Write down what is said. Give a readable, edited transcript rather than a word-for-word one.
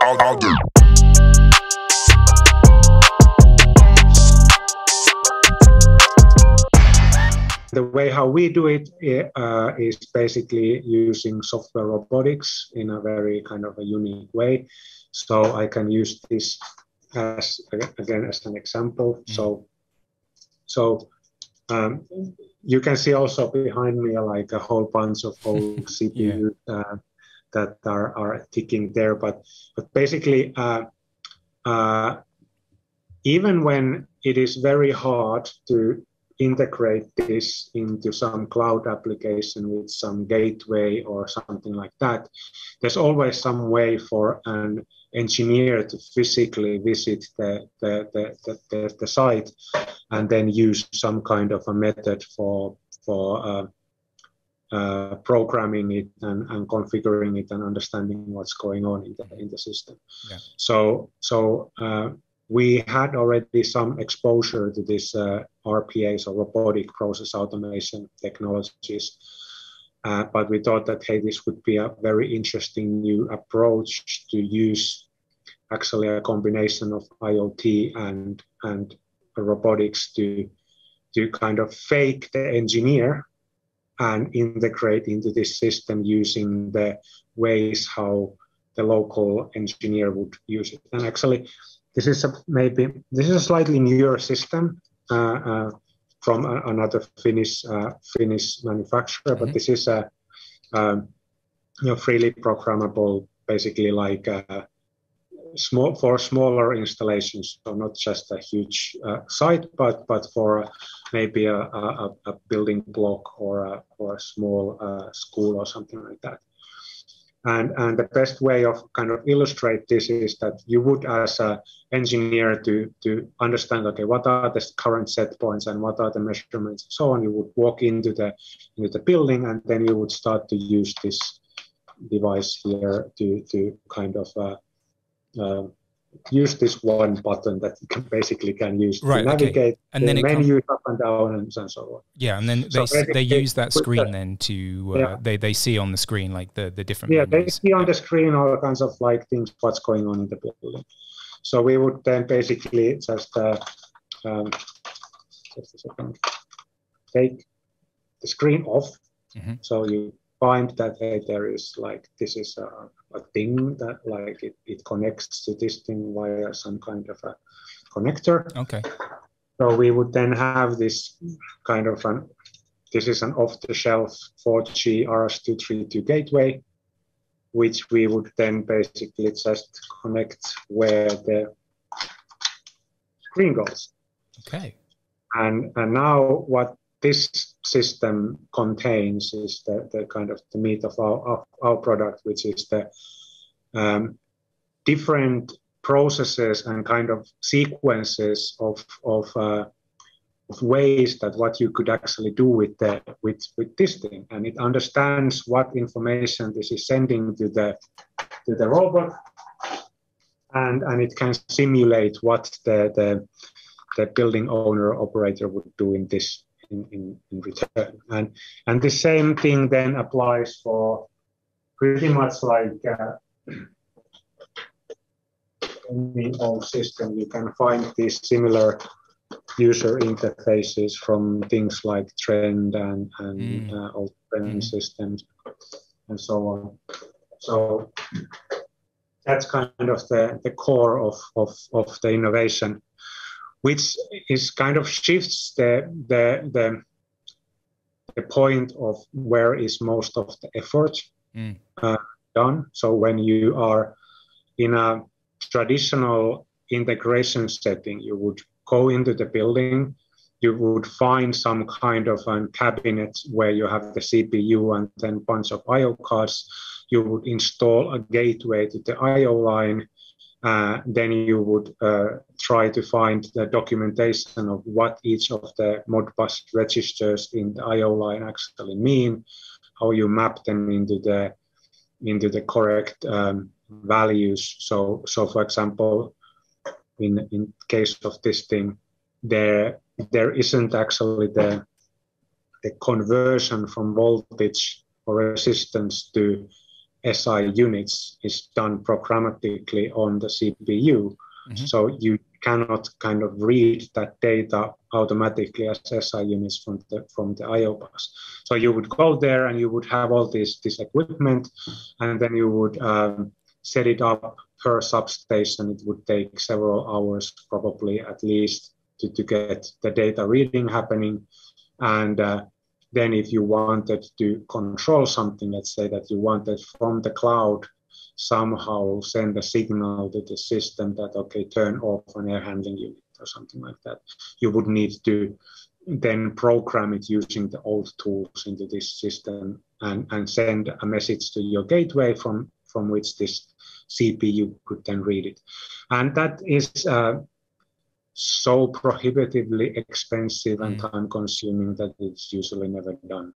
I'll do. The way how we do it is basically using software robotics in a very kind of a unique way. So I can use this as again as an example. So you can see also behind me like a whole bunch of old CPUs that are ticking there. But basically, even when it is very hard to integrate this into some cloud application with some gateway or something like that, there's always some way for an engineer to physically visit the site and then use some kind of a method for programming it and configuring it and understanding what's going on in the system. Yeah. So we had already some exposure to this RPAs or robotic process automation technologies, but we thought that, hey, this would be a very interesting new approach to use actually a combination of IoT and robotics to kind of fake the engineer and integrate into this system using the ways how the local engineer would use it. And actually, this is a slightly newer system from another Finnish manufacturer, but this is a freely programmable, basically like for smaller installations, so not just a huge site, but for maybe a building block or a small school or something like that. And the best way of kind of illustrate this is that you would, as an engineer, to understand, okay, what are the current set points and what are the measurements and so on. You would walk into the building, and then you would start to use this device here to kind of use this one button that you can use to navigate and then menus up and down and so on. Yeah, and then they use that screen then to they see on the screen like the different menus. They see on the screen all kinds of like things what's going on in the building. So we would then basically just a second, take the screen off. So you find that, hey, there is like, this is a thing that like it connects to this thing via some kind of a connector. Okay. So we would then have this kind of this is an off-the-shelf 4G RS-232 gateway, which we would then basically just connect where the screen goes. Okay. And now what this system contains is the kind of the meat of our product, which is the different processes and kind of sequences of ways that what you could actually do with this thing, and it understands what information this is sending to the robot, and it can simulate what the building owner operator would do in this. In return, and the same thing then applies for pretty much like any old system. You can find these similar user interfaces from things like Trend and old Trend systems and so on. So that's kind of the core of the innovation, which is kind of shifts the point of where is most of the effort done. So when you are in a traditional integration setting, you would go into the building, you would find some kind of a cabinet where you have the CPU and then a bunch of I/O cards. You would install a gateway to the I/O line. Then you would try to find the documentation of what each of the Modbus registers in the I/O line actually mean, how you map them into the correct values. So for example, in case of this thing, there isn't actually the conversion from voltage or resistance to SI units is done programmatically on the CPU. So you cannot kind of read that data automatically as SI units from the I/O bus. So you would go there and you would have all this equipment, and then you would set it up per substation. It would take several hours, probably at least, to get the data reading happening. And then if you wanted to control something, let's say that you wanted from the cloud somehow send a signal to the system that, okay, turn off an air handling unit or something like that, you would need to then program it using the old tools into this system and send a message to your gateway from which this CPU could then read it. And that is so prohibitively expensive and time consuming that it's usually never done.